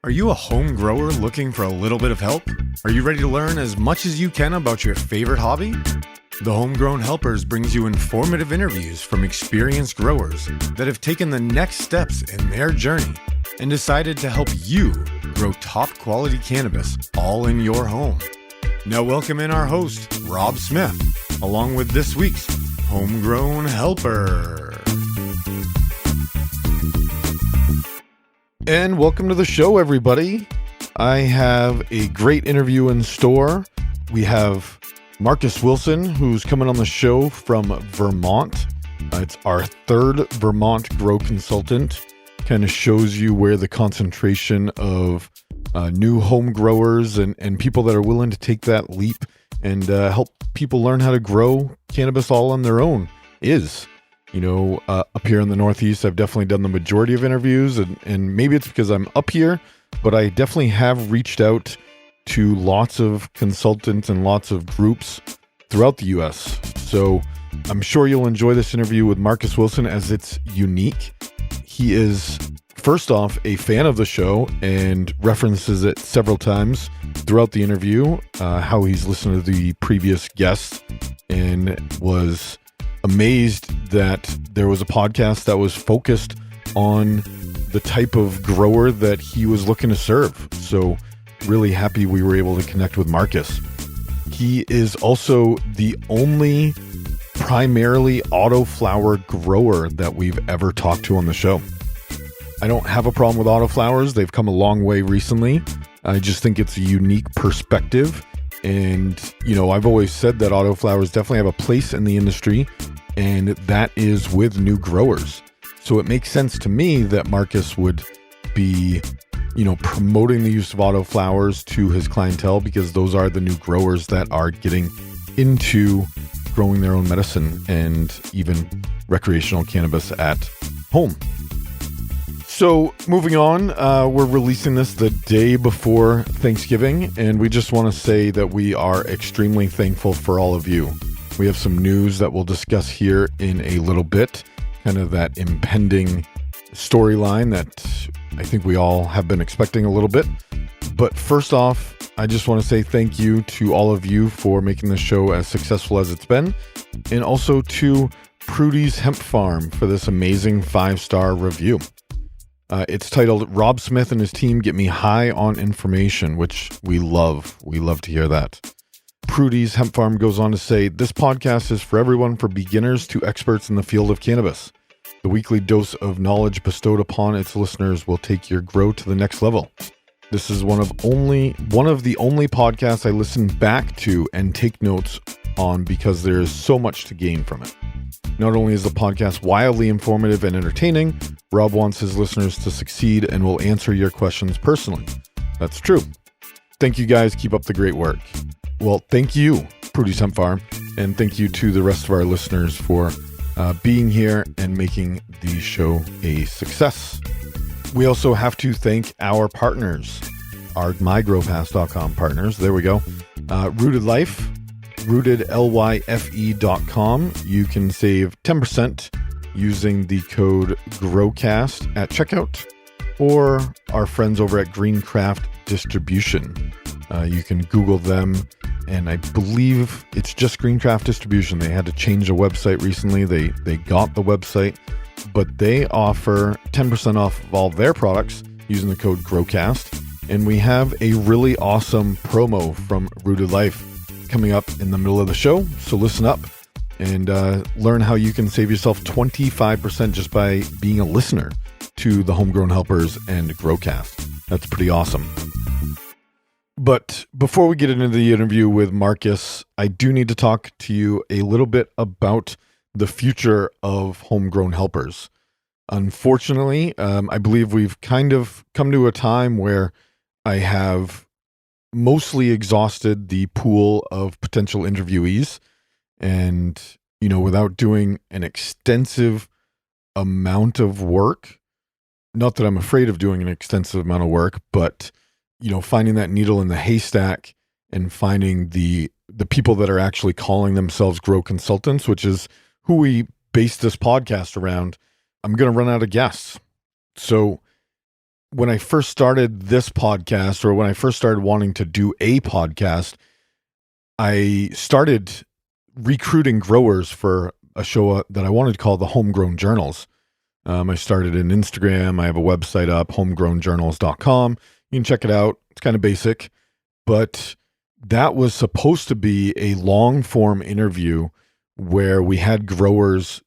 Are you a home grower looking for a little bit of help? Are you ready to learn as much as you can about your favorite hobby? The Homegrown Helpers brings you informative interviews from experienced growers that have taken the next steps in their journey and decided to help you grow top quality cannabis all in your home. Now welcome in our host, Rob Smith, along with this week's Homegrown Helper. And welcome to the show, everybody. I have a great interview in store. We have Marcus Wilson, who's coming on the show from Vermont. It's our third Vermont grow consultant. Kind of shows you where the concentration of new home growers and people that are willing to take that leap and help people learn how to grow cannabis all on their own is. You know, up here in the Northeast, I've definitely done the majority of interviews, and maybe it's because I'm up here, but I definitely have reached out to lots of consultants and lots of groups throughout the U.S. So I'm sure you'll enjoy this interview with Marcus Wilson as it's unique. He is, first off, a fan of the show and references it several times throughout the interview, how he's listened to the previous guests and was amazed that there was a podcast that was focused on the type of grower that he was looking to serve. So really happy we were able to connect with Marcus. He is also the only primarily autoflower grower that we've ever talked to on the show. I don't have a problem with autoflowers. They've come a long way recently. I just think it's a unique perspective. And, you know, I've always said that autoflowers definitely have a place in the industry, and that is with new growers. So it makes sense to me that Marcus would be, you know, promoting the use of autoflowers to his clientele, because those are the new growers that are getting into growing their own medicine and even recreational cannabis at home. So moving on, we're releasing this the day before Thanksgiving, and we just want to say that we are extremely thankful for all of you. We have some news that we'll discuss here in a little bit, kind of that impending storyline that I think we all have been expecting a little bit. But first off, I just want to say thank you to all of you for making the show as successful as it's been, and also to Prudy's Hemp Farm for this amazing 5-star review. It's titled, "Rob Smith and his team get me high on information," which we love. We love to hear that. Prudy's Hemp Farm goes on to say, "This podcast is for everyone from beginners to experts in the field of cannabis. The weekly dose of knowledge bestowed upon its listeners will take your grow to the next level. This is one of the only podcasts I listen back to and take notes on because there is so much to gain from it. Not only is the podcast wildly informative and entertaining, Rob wants his listeners to succeed and will answer your questions personally." That's true. Thank you guys. Keep up the great work. Well, thank you, Prudy's Hemp Farm, and thank you to the rest of our listeners for being here and making the show a success. We also have to thank our partners, our mygrowpass.com partners. There we go. Rooted Life, rootedlyfe.com. You can save 10% using the code GROWCAST at checkout, or our friends over at Greencraft Distribution. You can Google them, and I believe it's just Greencraft Distribution. They had to change the website recently. They got the website, but they offer 10% off of all their products using the code GROWCAST. And we have a really awesome promo from Rooted Life coming up in the middle of the show. So listen up and learn how you can save yourself 25% just by being a listener to the Homegrown Helpers and GrowCast. That's pretty awesome. But before we get into the interview with Marcus, I do need to talk to you a little bit about the future of Homegrown Helpers. Unfortunately, I believe we've kind of come to a time where I have mostly exhausted the pool of potential interviewees, and, you know, without doing an extensive amount of work, not that I'm afraid of doing an extensive amount of work, but, you know, finding that needle in the haystack and finding the people that are actually calling themselves grow consultants, which is who we base this podcast around, I'm going to run out of guests. So when I first started this podcast, or when I first started wanting to do a podcast, I started recruiting growers for a show that I wanted to call the Homegrown Journals. I started an Instagram. I have a website up, homegrownjournals.com. You can check it out. It's kind of basic, but that was supposed to be a long form interview where we had growers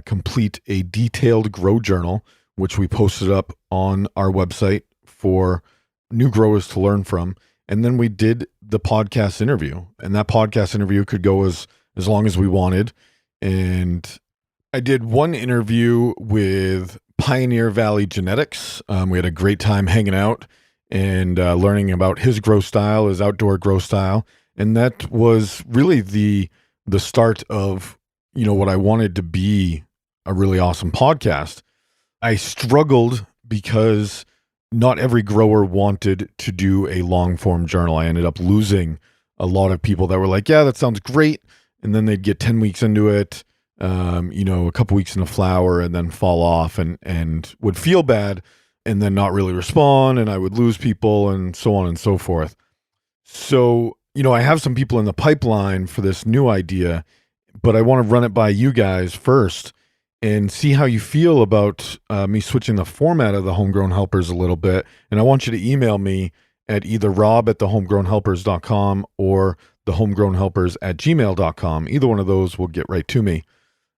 complete a detailed grow journal, which we posted up on our website for new growers to learn from. And then we did the podcast interview, and that podcast interview could go as long as we wanted. And I did one interview with Pioneer Valley Genetics. We had a great time hanging out and learning about his grow style, his outdoor grow style. And that was really the start of, what I wanted to be a really awesome podcast. I struggled because not every grower wanted to do a long form journal. I ended up losing a lot of people that were like, yeah, that sounds great. And then they'd get 10 weeks into it, a couple weeks in the flower, and then fall off and would feel bad and then not really respond. And I would lose people and so on and so forth. So, I have some people in the pipeline for this new idea, but I want to run it by you guys first and see how you feel about me switching the format of the Homegrown Helpers a little bit. And I want you to email me at either rob@thehomegrownhelpers.com or thehomegrownhelpers@gmail.com. Either one of those will get right to me.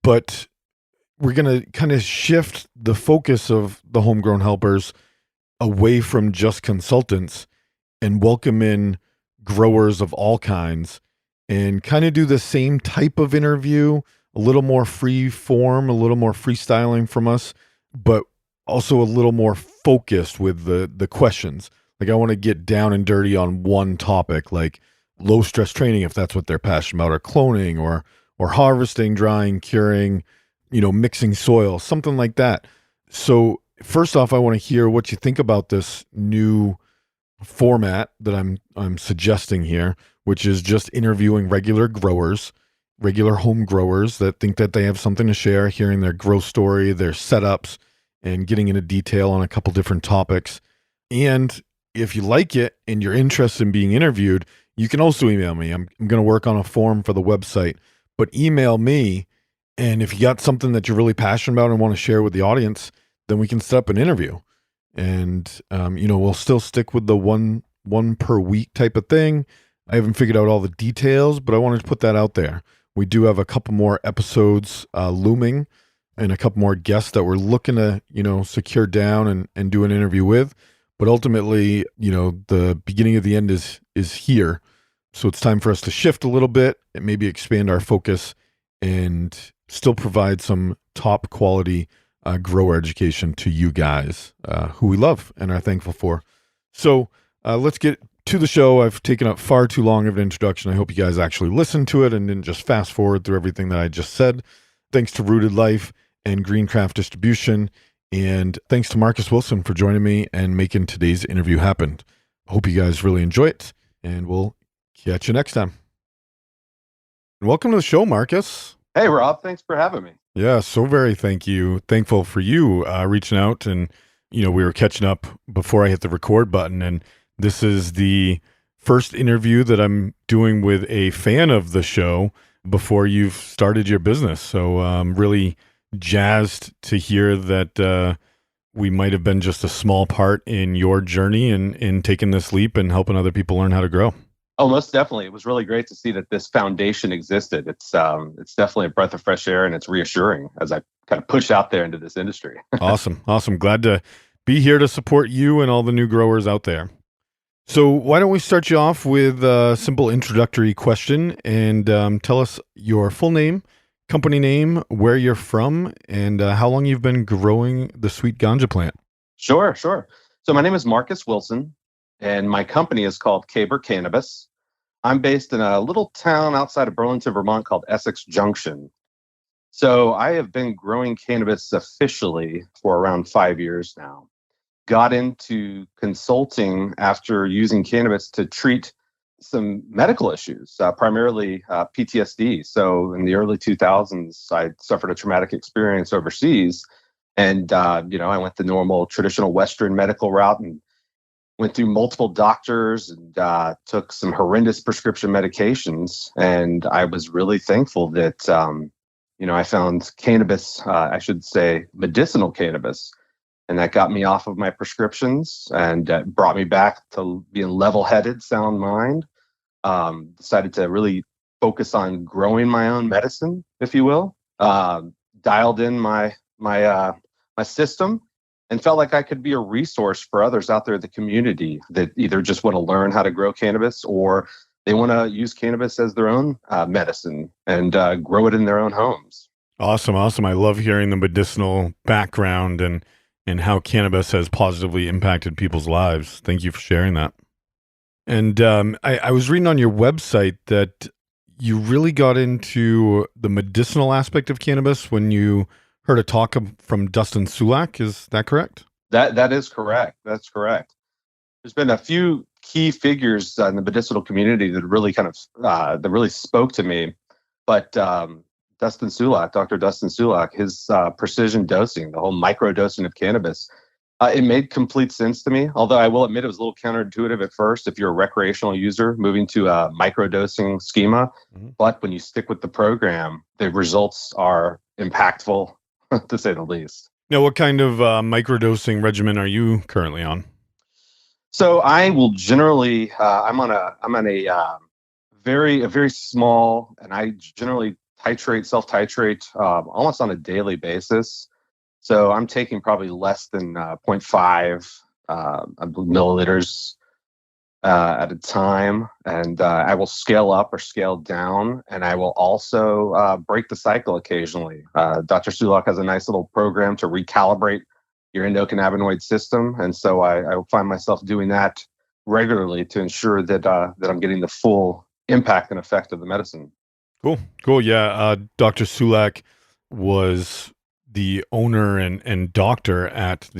But we're going to kind of shift the focus of the Homegrown Helpers away from just consultants and welcome in growers of all kinds and kind of do the same type of interview, a little more free form, a little more freestyling from us, but also a little more focused with the questions. Like, I want to get down and dirty on one topic, like low stress training, if that's what they're passionate about, or cloning, or harvesting, drying, curing, mixing soil, something like that. So first off, I want to hear what you think about this new format that I'm suggesting here, which is just interviewing regular growers, regular home growers that think that they have something to share, hearing their growth story, their setups, and getting into detail on a couple different topics. And if you like it and you're interested in being interviewed, you can also email me. I'm going to work on a form for the website, but email me. And if you got something that you're really passionate about and want to share with the audience, then we can set up an interview. And, we'll still stick with the one per week type of thing. I haven't figured out all the details, but I wanted to put that out there. We do have a couple more episodes looming and a couple more guests that we're looking to, secure down and do an interview with. But ultimately, the beginning of the end is here. So it's time for us to shift a little bit and maybe expand our focus and still provide some top quality grower education to you guys who we love and are thankful for. So let's get to the show. I've taken up far too long of an introduction. I hope you guys actually listened to it and didn't just fast forward through everything that I just said. Thanks to Rooted Life and Greencraft Distribution. And thanks to Marcus Wilson for joining me and making today's interview happen. Hope you guys really enjoy it, and we'll catch you next time. Welcome to the show, Marcus. Hey, Rob. Thanks for having me. Yeah, so very thankful for you reaching out. And, we were catching up before I hit the record button. And this is the first interview that I'm doing with a fan of the show before you've started your business. So I'm really jazzed to hear that we might have been just a small part in your journey and in taking this leap and helping other people learn how to grow. Oh, most definitely. It was really great to see that this foundation existed. It's definitely a breath of fresh air, and it's reassuring as I kind of push out there into this industry. Awesome. Glad to be here to support you and all the new growers out there. So why don't we start you off with a simple introductory question and tell us your full name, company name, where you're from, and how long you've been growing the sweet ganja plant. Sure. So my name is Marcus Wilson, and my company is called Cannabis. I'm based in a little town outside of Burlington, Vermont called Essex Junction. So I have been growing cannabis officially for around 5 years now. Got into consulting after using cannabis to treat some medical issues, primarily PTSD. So in the early 2000s, I suffered a traumatic experience overseas And, I went the normal traditional Western medical route and went through multiple doctors and took some horrendous prescription medications. And I was really thankful that, I found cannabis, I should say medicinal cannabis. And that got me off of my prescriptions and brought me back to being level headed, sound mind. Decided to really focus on growing my own medicine, if you will. Dialed in my system and felt like I could be a resource for others out there in the community that either just want to learn how to grow cannabis or they want to use cannabis as their own medicine and grow it in their own homes. Awesome, awesome. I love hearing the medicinal background and how cannabis has positively impacted people's lives. Thank you for sharing that. And I was reading on your website that you really got into the medicinal aspect of cannabis when you heard a talk from Dustin Sulak. Is that correct? That is correct. That's correct. There's been a few key figures in the medicinal community that really that really spoke to me. But Dustin Sulak, Dr. Dustin Sulak, his precision dosing, the whole micro dosing of cannabis, it made complete sense to me. Although I will admit it was a little counterintuitive at first if you're a recreational user moving to a micro dosing schema. Mm-hmm. But when you stick with the program, the results are impactful, to say the least. Now, what kind of microdosing regimen are you currently on? So I will generally, I'm on a very small, and I generally self titrate almost on a daily basis. So I'm taking probably less than 0.5 milliliters at a time, and I will scale up or scale down, and I will also break the cycle occasionally. Dr. Sulak has a nice little program to recalibrate your endocannabinoid system, and so I will find myself doing that regularly to ensure that that I'm getting the full impact and effect of the medicine. Cool. Yeah, Dr. Sulak was the owner and doctor at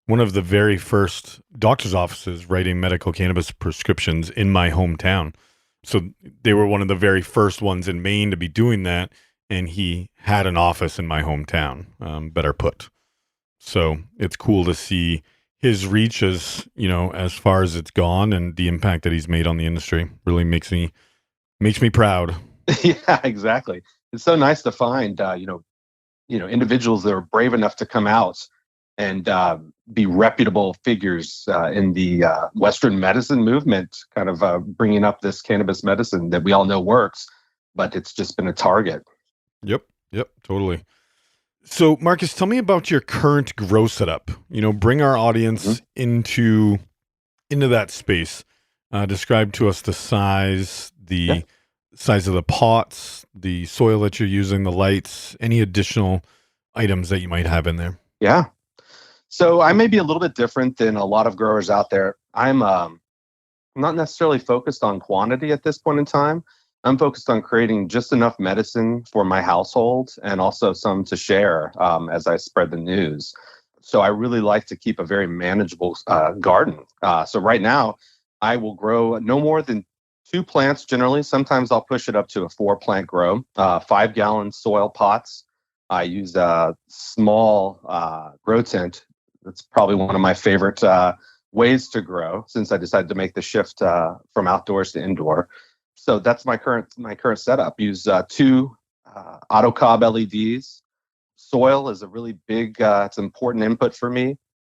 one of the very first doctor's offices writing medical cannabis prescriptions in my hometown. So they were one of the very first ones in Maine to be doing that, and he had an office in my hometown, better put. So it's cool to see his reach as far as it's gone and the impact that he's made on the industry. Really makes me proud. Yeah, exactly. It's so nice to find, individuals that are brave enough to come out and be reputable figures in the Western medicine movement, kind of bringing up this cannabis medicine that we all know works, but it's just been a target. Yep, totally. So, Marcus, tell me about your current grow setup. Bring our audience into that space. Describe to us the size, size of the pots, the soil that you're using, the lights, any additional items that you might have in there. Yeah. So I may be a little bit different than a lot of growers out there. I'm not necessarily focused on quantity at this point in time. I'm focused on creating just enough medicine for my household and also some to share as I spread the news. So I really like to keep a very manageable garden. So right now, I will grow no more than 2 plants generally. Sometimes I'll push it up to a 4-plant grow, 5-gallon soil pots. I use a small grow tent. That's probably one of my favorite ways to grow since I decided to make the shift from outdoors to indoor. So that's my current setup. Use 2 auto cob LEDs. Soil is a really big, it's an important input for me.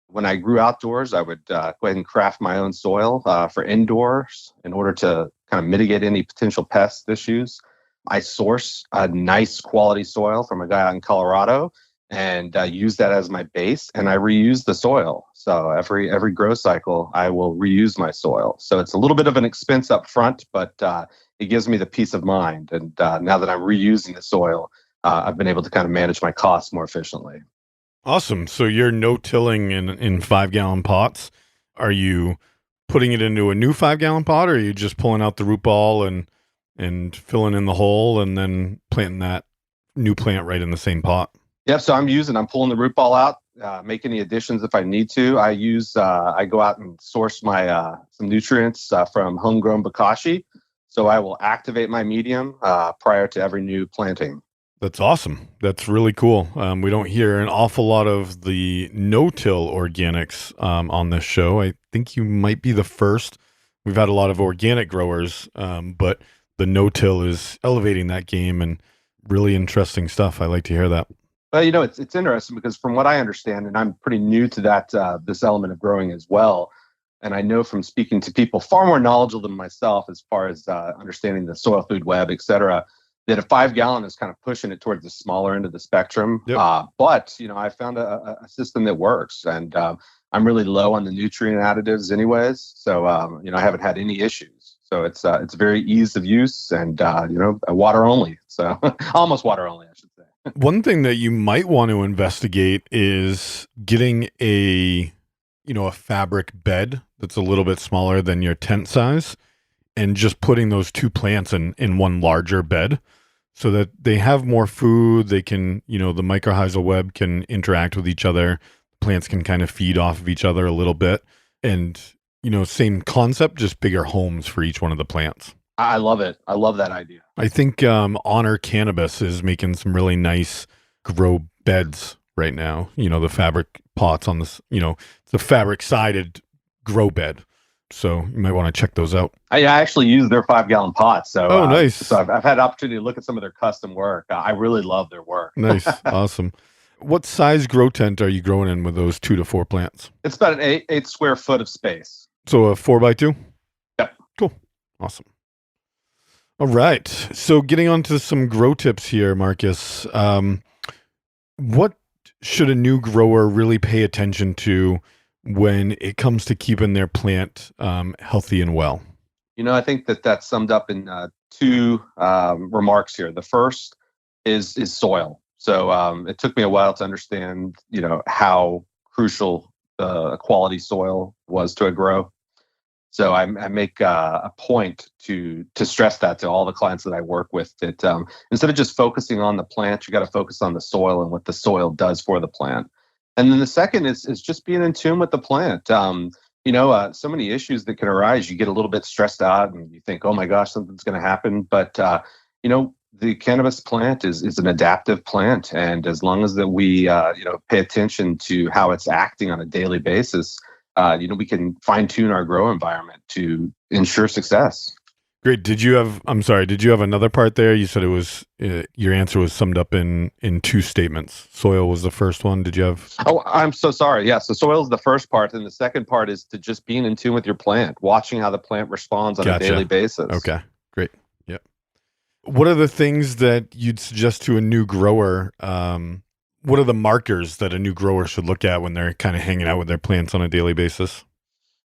When I grew outdoors, I would go ahead and craft my own soil for indoors in order to kind of mitigate any potential pest issues. I source a nice quality soil from a guy out in Colorado and use that as my base, and I reuse the soil. So every grow cycle, I will reuse my soil. So it's a little bit of an expense up front, but it gives me the peace of mind. And now that I'm reusing the soil, I've been able to kind of manage my costs more efficiently. Awesome. So you're no-tilling in 5-gallon pots. Are you putting it into a new 5-gallon pot, or are you just pulling out the root ball and filling in the hole and then planting that new plant right in the same pot? Yep. So I'm pulling the root ball out, make any additions if I need to. I go out and source my some nutrients from homegrown bokashi. So I will activate my medium prior to every new planting. That's awesome. That's really cool. We don't hear an awful lot of the no-till organics on this show. I think you might be the first. We've had a lot of organic growers, but the no-till is elevating that game and really interesting stuff. I like to hear that. Well, it's interesting because from what I understand, and I'm pretty new to that this element of growing as well, and I know from speaking to people far more knowledgeable than myself as far as understanding the soil food web, et cetera, that a 5 gallon is kind of pushing it towards the smaller end of the spectrum. Yep. But I found a system that works, and I'm really low on the nutrient additives, anyways. So I haven't had any issues. So it's very ease of use, and water only. So almost water only, I should say. One thing that you might want to investigate is getting a fabric bed that's a little bit smaller than your tent size and just putting those two plants in one larger bed so that they have more food. They can, the mycorrhizal web can interact with each other. Plants can kind of feed off of each other a little bit. And, same concept, just bigger homes for each one of the plants. I love it. I love that idea. I think Honor Cannabis is making some really nice grow beds right now. The fabric pots on this, it's a fabric sided grow bed. So you might want to check those out. I actually use their 5 gallon pots. So nice. So I've had the opportunity to look at some of their custom work. I really love their work. Nice. Awesome. What size grow tent are you growing in with those 2 to 4 plants? It's about an 8 square foot of space. So a 4x2? Yep. Cool. Awesome. All right. So getting on to some grow tips here, Marcus. What should a new grower really pay attention to when it comes to keeping their plant healthy and well? I think that's summed up in 2 remarks here. The first is soil. So it took me a while to understand, how crucial quality soil was to a grow. So I make a point to stress that to all the clients that I work with, that instead of just focusing on the plant, you got to focus on the soil and what the soil does for the plant. And then the second is just being in tune with the plant. So many issues that can arise. You get a little bit stressed out and you think, oh my gosh, something's going to happen. But the cannabis plant is an adaptive plant, and as long as that we pay attention to how it's acting on a daily basis, we can fine tune our grow environment to ensure success. Great. Did you have another part there? You said it was, your answer was summed up in 2 statements. Soil was the first one. Did you have? Oh, I'm so sorry. Yeah. So soil is the first part. And the second part is to just being in tune with your plant, watching how the plant responds on a daily basis. Okay. Great. Yep. What are the things that you'd suggest to a new grower? What are the markers that a new grower should look at when they're kind of hanging out with their plants on a daily basis?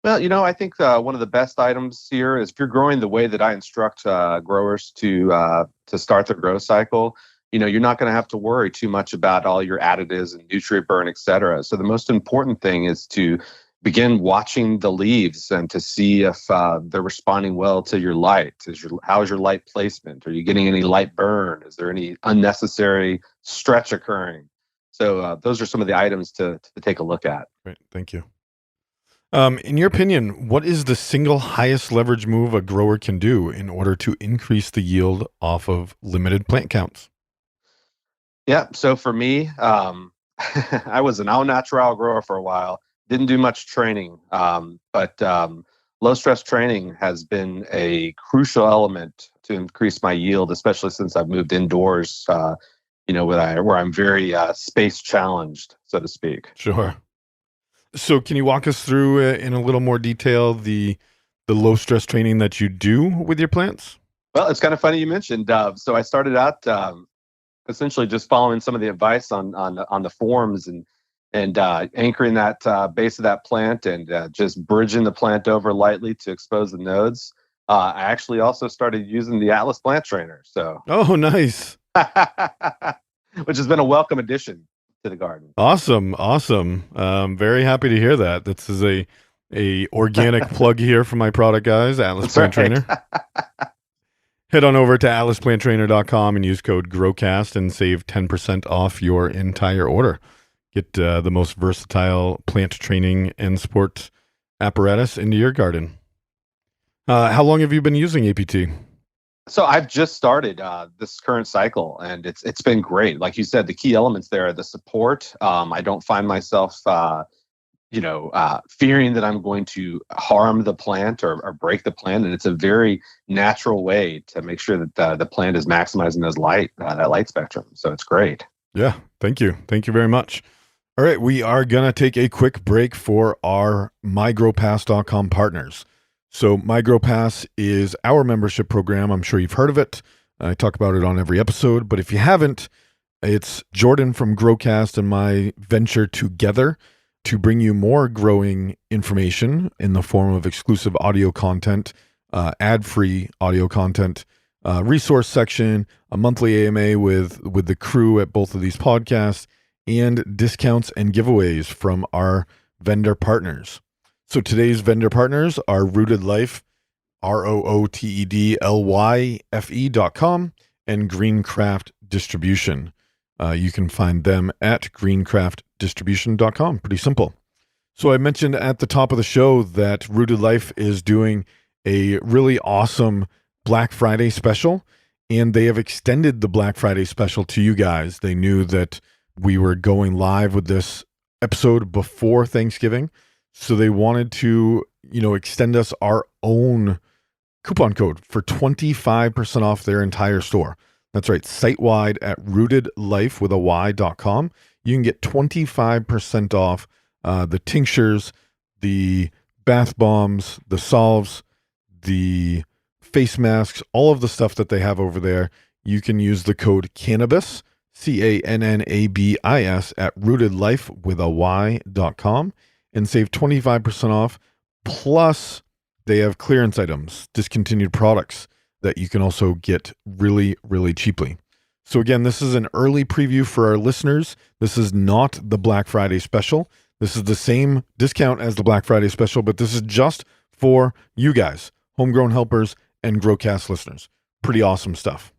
Well, I think one of the best items here is if you're growing the way that I instruct growers to start their grow cycle, you're not going to have to worry too much about all your additives and nutrient burn, et cetera. So the most important thing is to begin watching the leaves and to see if they're responding well to your light. How is your light placement? Are you getting any light burn? Is there any unnecessary stretch occurring? So those are some of the items to take a look at. Great. Thank you. In your opinion, what is the single highest leverage move a grower can do in order to increase the yield off of limited plant counts? Yeah. So for me, I was an au natural grower for a while. Didn't do much training, but low stress training has been a crucial element to increase my yield, especially since I've moved indoors. Where I'm very space challenged, so to speak. Sure. So can you walk us through in a little more detail the low stress training that you do with your plants? Well, it's kind of funny you mentioned. So I started out essentially just following some of the advice on the forums and anchoring that base of that plant and just bridging the plant over lightly to expose the nodes. I actually also started using the Atlas Plant Trainer. So. Oh, nice. Which has been a welcome addition to the garden. Awesome. Very happy to hear that. This is a organic plug here for my product guys, Atlas Plant Trainer. Head on over to atlasplanttrainer.com and use code GROWCAST and save 10% off your entire order. Get the most versatile plant training and sport apparatus into your garden. How long have you been using APT? So I've just started this current cycle, and it's been great. Like you said, the key elements there are the support. I don't find myself fearing that I'm going to harm the plant or break the plant. And it's a very natural way to make sure that the plant is maximizing that light spectrum. So it's great. Yeah, thank you. Thank you very much. All right, we are going to take a quick break for our MyGrowPass.com partners. So MyGrowPass is our membership program. I'm sure you've heard of it. I talk about it on every episode, but if you haven't, it's Jordan from Growcast and my venture together to bring you more growing information in the form of exclusive audio content, ad-free audio content, resource section, a monthly AMA with the crew at both of these podcasts, and discounts and giveaways from our vendor partners. So today's vendor partners are Rooted Life, ROOTEDLYFE.com, and Greencraft Distribution. You can find them at greencraftdistribution.com. Pretty simple. So I mentioned at the top of the show that Rooted Life is doing a really awesome Black Friday special, and they have extended the Black Friday special to you guys. They knew that we were going live with this episode before Thanksgiving, so they wanted to, extend us our own coupon code for 25% off their entire store. That's right, site-wide at rootedlife.com. You can get 25% off the tinctures, the bath bombs, the salves, the face masks, all of the stuff that they have over there. You can use the code Cannabis, CANNABIS, at rootedlife.com and save 25% off. Plus, they have clearance items, discontinued products that you can also get really, really cheaply. So again, this is an early preview for our listeners. This is not the Black Friday special. This is the same discount as the Black Friday special, but this is just for you guys, Homegrown Helpers and Growcast listeners. Pretty awesome stuff.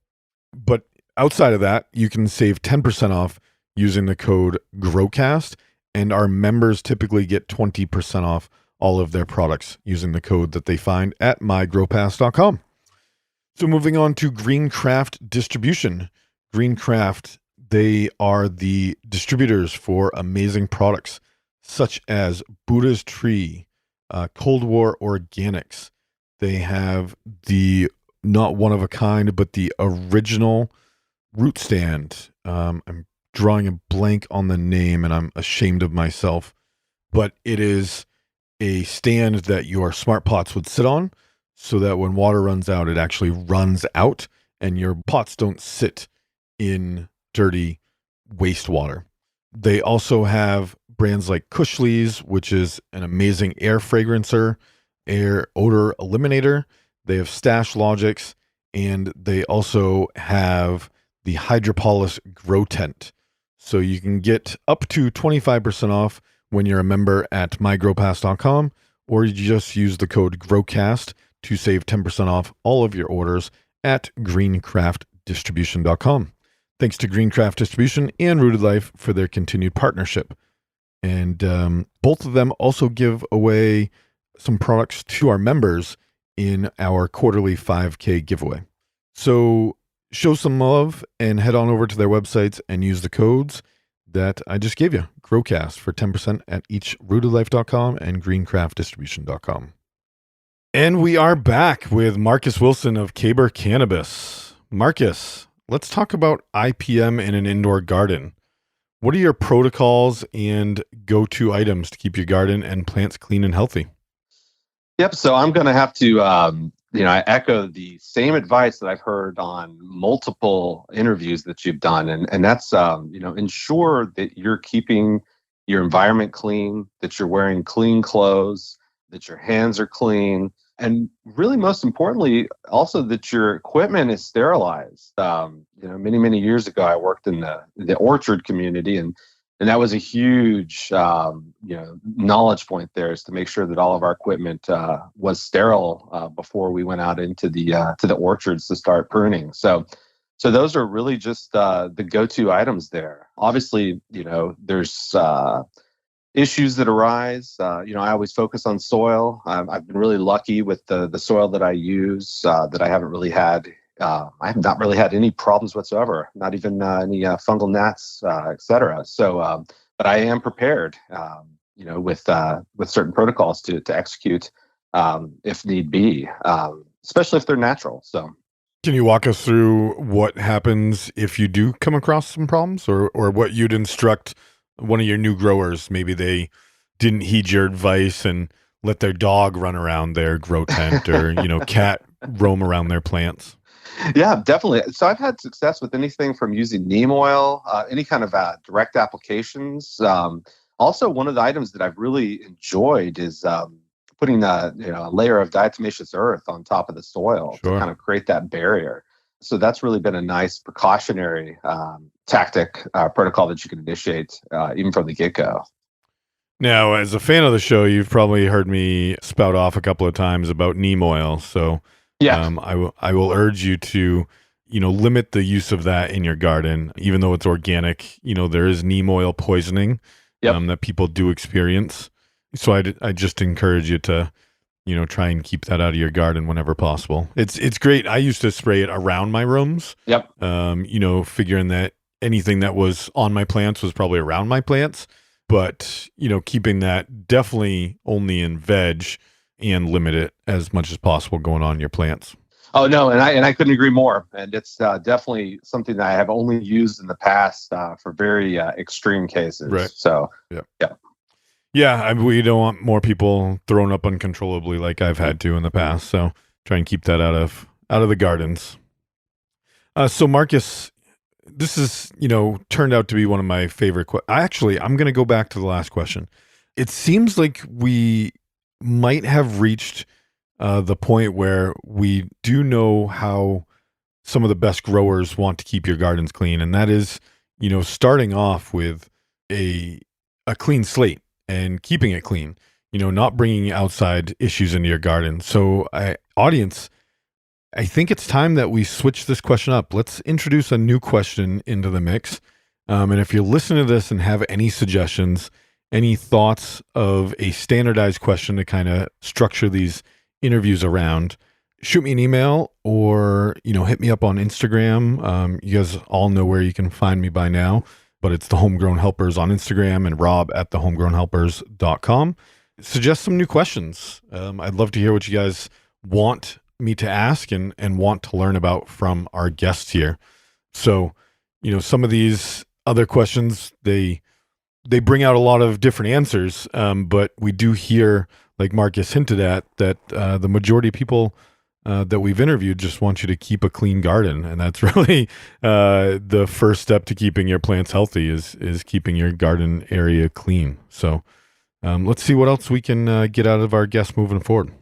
But outside of that, you can save 10% off using the code GROWCAST, and our members typically get 20% off all of their products using the code that they find at mygrowpass.com. So moving on to Greencraft Distribution. Greencraft, they are the distributors for amazing products such as Buddha's Tree, Cold War Organics. They have the not one of a kind, but the original root stand. I'm drawing a blank on the name and I'm ashamed of myself, but it is a stand that your smart pots would sit on so that when water runs out, it actually runs out and your pots don't sit in dirty wastewater. They also have brands like Cushleys, which is an amazing air fragrancer, air odor eliminator. They have Stash Logics, and they also have the Hydropolis Grow Tent. So you can get up to 25% off when you're a member at mygrowpass.com, or you just use the code GROWCAST to save 10% off all of your orders at greencraftdistribution.com. Thanks to Greencraft Distribution and Rooted Life for their continued partnership. And both of them also give away some products to our members in our quarterly 5K giveaway. So show some love and head on over to their websites and use the codes that I just gave you, GROWCAST, for 10% at each rootedlife.com and greencraftdistribution.com. And we are back with Marcus Wilson of Caber Cannabis. Marcus, let's talk about IPM in an indoor garden. What are your protocols and go-to items to keep your garden and plants clean and healthy? Yep. So I'm going to have to, I echo the same advice that I've heard on multiple interviews that you've done. And that's, ensure that you're keeping your environment clean, that you're wearing clean clothes, that your hands are clean. And really, most importantly, also that your equipment is sterilized. Many, many years ago, I worked in the orchard community, and that was a huge, knowledge point there, is to make sure that all of our equipment was sterile before we went out into the orchards to start pruning. So those are really just the go-to items there. Obviously, there's issues that arise. I always focus on soil. I've been really lucky with the soil that I use, that I haven't really had I have not really had any problems whatsoever, not even any fungal gnats, etc. So, but I am prepared, with certain protocols to execute if need be, especially if they're natural. So. Can you walk us through what happens if you do come across some problems, or what you'd instruct one of your new growers? Maybe they didn't heed your advice and let their dog run around their grow tent, or cat roam around their plants. Yeah, definitely. So I've had success with anything from using neem oil, any kind of direct applications. Also, one of the items that I've really enjoyed is putting a layer of diatomaceous earth on top of the soil to Sure. kind of create that barrier. So that's really been a nice precautionary tactic protocol that you can initiate even from the get-go. Now, as a fan of the show, you've probably heard me spout off a couple of times about neem oil. So Yeah. I will urge you to, limit the use of that in your garden, even though it's organic. There is neem oil poisoning Yep. that people do experience. So I just encourage you to, try and keep that out of your garden whenever possible. It's great. I used to spray it around my rooms. Yep. Figuring that anything that was on my plants was probably around my plants, but keeping that definitely only in veg, and limit it as much as possible going on your plants. Oh no, and I couldn't agree more. And it's definitely something that I have only used in the past for very extreme cases. Right. So yeah. We don't want more people thrown up uncontrollably like I've had to in the past. So try and keep that out of the gardens. So Marcus, this is turned out to be one of my favorite. I'm going to go back to the last question. It seems like we might have reached the point where we do know how some of the best growers want to keep your gardens clean, and that is, starting off with a clean slate and keeping it clean. Not bringing outside issues into your garden. So, audience, I think it's time that we switch this question up. Let's introduce a new question into the mix. And if you're listening to this and have any suggestions, any thoughts of a standardized question to kind of structure these interviews around, shoot me an email or, hit me up on Instagram. You guys all know where you can find me by now, but it's the Homegrown Helpers on Instagram and Rob at thehomegrownhelpers.com. Suggest some new questions. I'd love to hear what you guys want me to ask and want to learn about from our guests here. So, some of these other questions, they bring out a lot of different answers, but we do hear, like Marcus hinted at, that the majority of people that we've interviewed just want you to keep a clean garden, and that's really the first step to keeping your plants healthy is keeping your garden area clean. So let's see what else we can get out of our guests moving forward.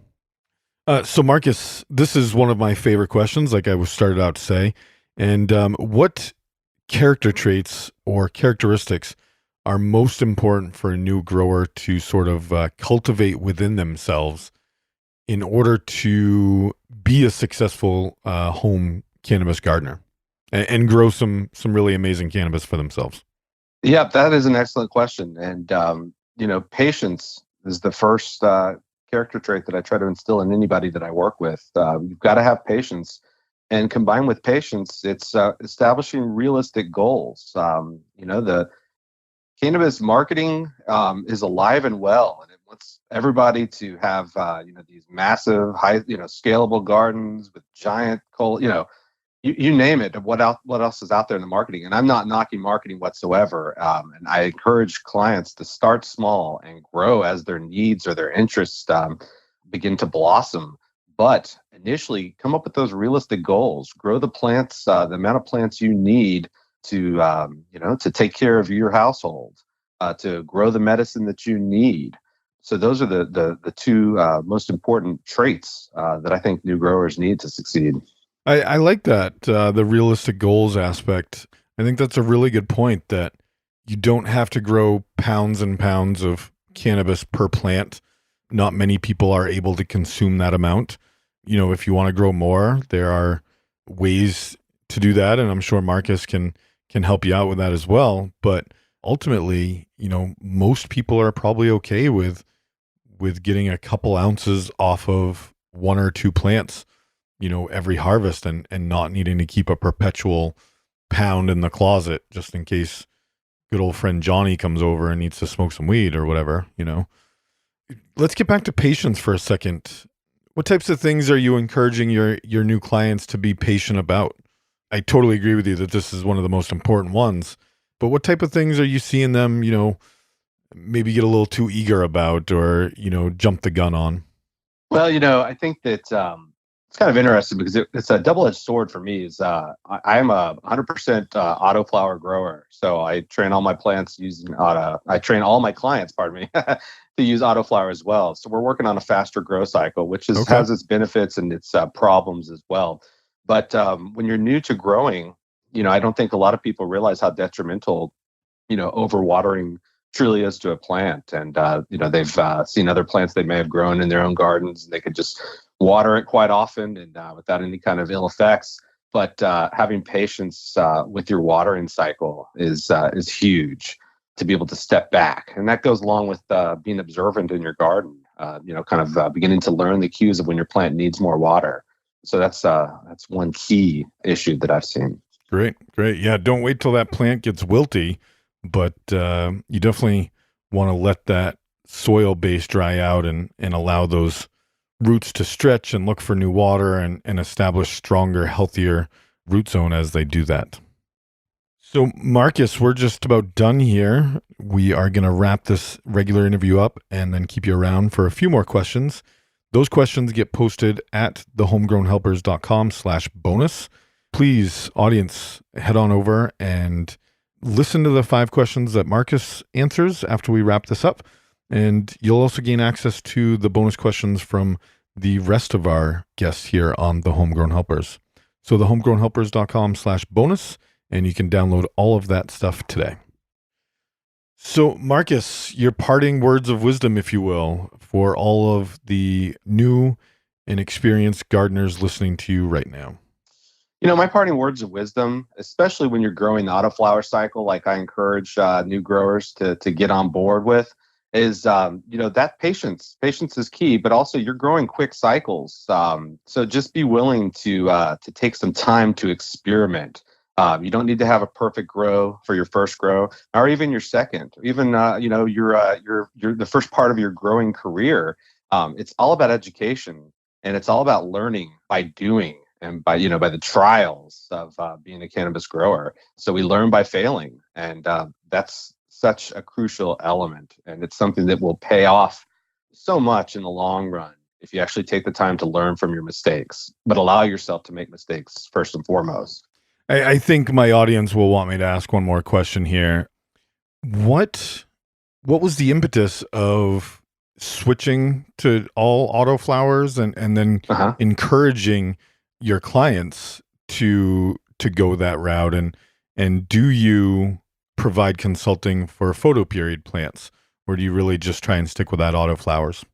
So Marcus, this is one of my favorite questions, like I was started out to say, and what character traits or characteristics are most important for a new grower to sort of cultivate within themselves in order to be a successful home cannabis gardener and grow some really amazing cannabis for themselves? Yeah, that is an excellent question. And, patience is the first character trait that I try to instill in anybody that I work with. You've got to have patience. And combined with patience, it's establishing realistic goals. The cannabis marketing is alive and well, and it wants everybody to have these massive, high, scalable gardens with giant you name it. What else is out there in the marketing? And I'm not knocking marketing whatsoever. And I encourage clients to start small and grow as their needs or their interests begin to blossom. But initially, come up with those realistic goals. Grow the plants, the amount of plants you need to to take care of your household, to grow the medicine that you need. So those are the two most important traits that I think new growers need to succeed. I like that, the realistic goals aspect. I think that's a really good point, that you don't have to grow pounds and pounds of cannabis per plant. Not many people are able to consume that amount. If you want to grow more, there are ways to do that, and I'm sure Marcus can help you out with that as well. But ultimately, most people are probably okay with getting a couple ounces off of one or two plants every harvest and not needing to keep a perpetual pound in the closet just in case good old friend Johnny comes over and needs to smoke some weed or whatever. Let's get back to patience for a second. What types of things are you encouraging your new clients to be patient about? I totally agree with you that this is one of the most important ones, but what type of things are you seeing them, maybe get a little too eager about or, jump the gun on? Well, I think that it's kind of interesting because it's a double-edged sword for me. I am a 100% autoflower grower, so I train all my plants using auto. I train all my clients, pardon me, to use autoflower as well. So we're working on a faster grow cycle, which Okay. has its benefits and its problems as well. But when you're new to growing, I don't think a lot of people realize how detrimental overwatering truly is to a plant. And, they've seen other plants they may have grown in their own gardens, and they could just water it quite often and without any kind of ill effects. But having patience with your watering cycle is huge to be able to step back. And that goes along with being observant in your garden, beginning to learn the cues of when your plant needs more water. So that's one key issue that I've seen. Great. Yeah, don't wait till that plant gets wilty, but you definitely want to let that soil base dry out and allow those roots to stretch and look for new water and establish stronger, healthier root zone as they do that. So, Marcus, we're just about done here. We are going to wrap this regular interview up and then keep you around for a few more questions. Those questions get posted at thehomegrownhelpers.com/bonus. Please, audience, head on over and listen to the 5 questions that Marcus answers after we wrap this up. And you'll also gain access to the bonus questions from the rest of our guests here on The Homegrown Helpers. So thehomegrownhelpers.com/bonus, and you can download all of that stuff today. So, Marcus, your parting words of wisdom, if you will, for all of the new and experienced gardeners listening to you right now. My parting words of wisdom, especially when you're growing the autoflower cycle, like I encourage new growers to get on board with, is that patience. Patience is key, but also you're growing quick cycles. So just be willing to take some time to experiment. You don't need to have a perfect grow for your first grow, or even your second, even your the first part of your growing career. It's all about education, and it's all about learning by doing and by the trials of being a cannabis grower. So we learn by failing, and that's such a crucial element, and it's something that will pay off so much in the long run if you actually take the time to learn from your mistakes, but allow yourself to make mistakes first and foremost. I think my audience will want me to ask one more question here. What was the impetus of switching to all autoflowers and then encouraging your clients to go that route? And do you provide consulting for photoperiod plants, or do you really just try and stick with that autoflowers?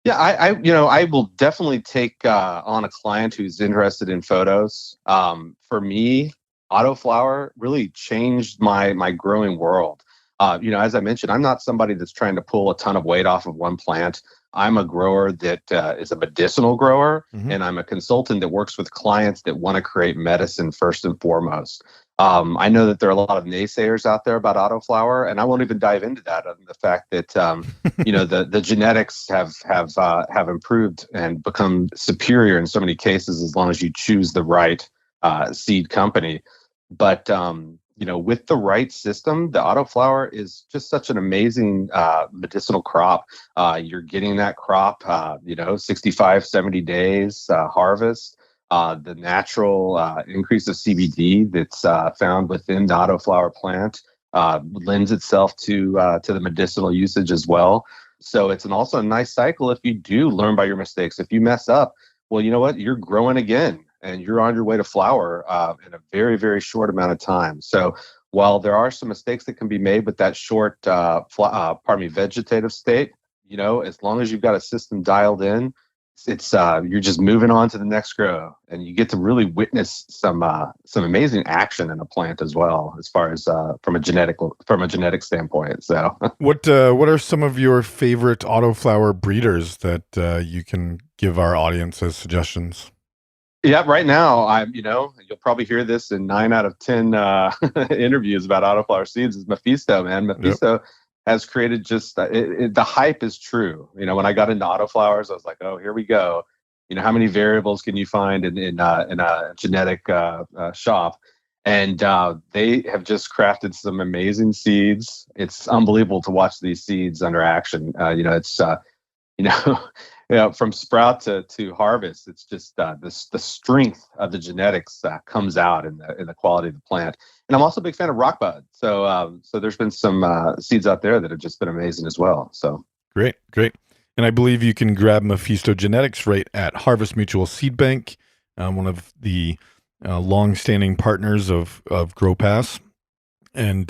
Yeah, I will definitely take on a client who's interested in photos. For me, autoflower really changed my growing world. As I mentioned, I'm not somebody that's trying to pull a ton of weight off of one plant. I'm a grower that is a medicinal grower, and I'm a consultant that works with clients that want to create medicine first and foremost. I know that there are a lot of naysayers out there about autoflower, and I won't even dive into that. Other than the fact that the genetics have improved and become superior in so many cases as long as you choose the right seed company. But with the right system, the autoflower is just such an amazing medicinal crop. You're getting that crop, 65, 70 days harvest. The natural increase of CBD that's found within the autoflower plant lends itself to the medicinal usage as well. So it's also a nice cycle if you do learn by your mistakes. If you mess up, well, you know what? You're growing again, and you're on your way to flower in a very, very short amount of time. So while there are some mistakes that can be made with that short, vegetative state, as long as you've got a system dialed in, it's you're just moving on to the next grow, and you get to really witness some amazing action in a plant as well, as far as from a genetic standpoint. So, what are some of your favorite autoflower breeders that you can give our audience as suggestions? Yeah, right now you'll probably hear this in 9 out of 10 interviews about autoflower seeds. Is Mephisto, man. Mephisto has created just the hype is true. When I got into autoflowers, I was like, oh, here we go. How many variables can you find in a genetic shop? And they have just crafted some amazing seeds. It's unbelievable to watch these seeds under action. It's you know, from sprout to harvest. It's just the strength of the genetics comes out in the quality of the plant. And I'm also a big fan of rock bud. So there's been some seeds out there that have just been amazing as well. So great. And I believe you can grab Mephisto genetics right at Harvest Mutual Seed Bank, one of the long-standing partners of GrowPass, and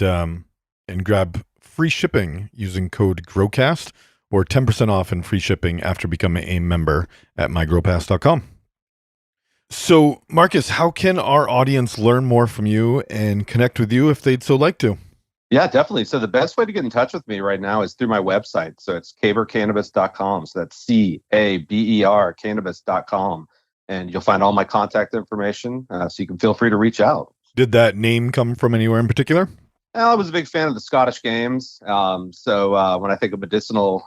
grab free shipping using code GrowCast, or 10% off and free shipping after becoming a member at mygrowpass.com. So, Marcus, how can our audience learn more from you and connect with you if they'd so like to? Yeah, definitely. So the best way to get in touch with me right now is through my website. So it's cabercannabis.com. So that's CABER cannabis.com. And you'll find all my contact information. So you can feel free to reach out. Did that name come from anywhere in particular? Well, I was a big fan of the Scottish Games. So when I think of medicinal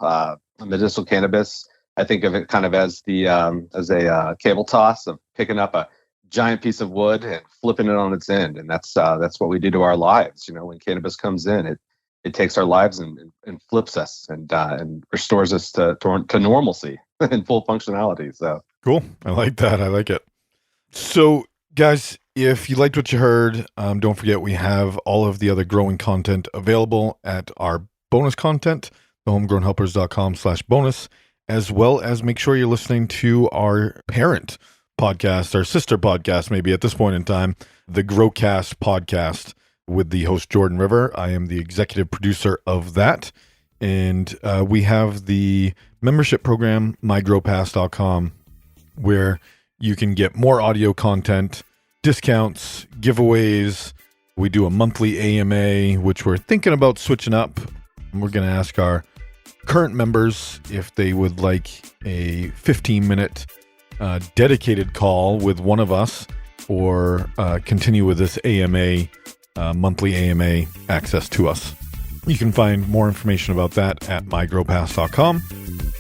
cannabis, I think of it kind of as a cable toss of picking up a giant piece of wood and flipping it on its end. And that's what we do to our lives. When cannabis comes in, it takes our lives and flips us and restores us to normalcy and full functionality. So cool. I like that. I like it. So guys, if you liked what you heard, don't forget we have all of the other growing content available at our bonus content, thehomegrownhelpers.com/bonus, as well as make sure you're listening to our parent podcast, our sister podcast, maybe at this point in time, the GrowCast podcast with the host Jordan River. I am the executive producer of that. And we have the membership program, mygrowpass.com, where you can get more audio content, discounts, giveaways. We do a monthly AMA, which we're thinking about switching up. We're going to ask our current members if they would like a 15-minute dedicated call with one of us, or continue with this AMA, monthly AMA access to us. You can find more information about that at mygrowpass.com.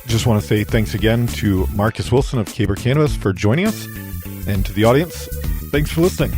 Just want to say thanks again to Marcus Wilson of Caber Cannabis for joining us, and to the audience, thanks for listening.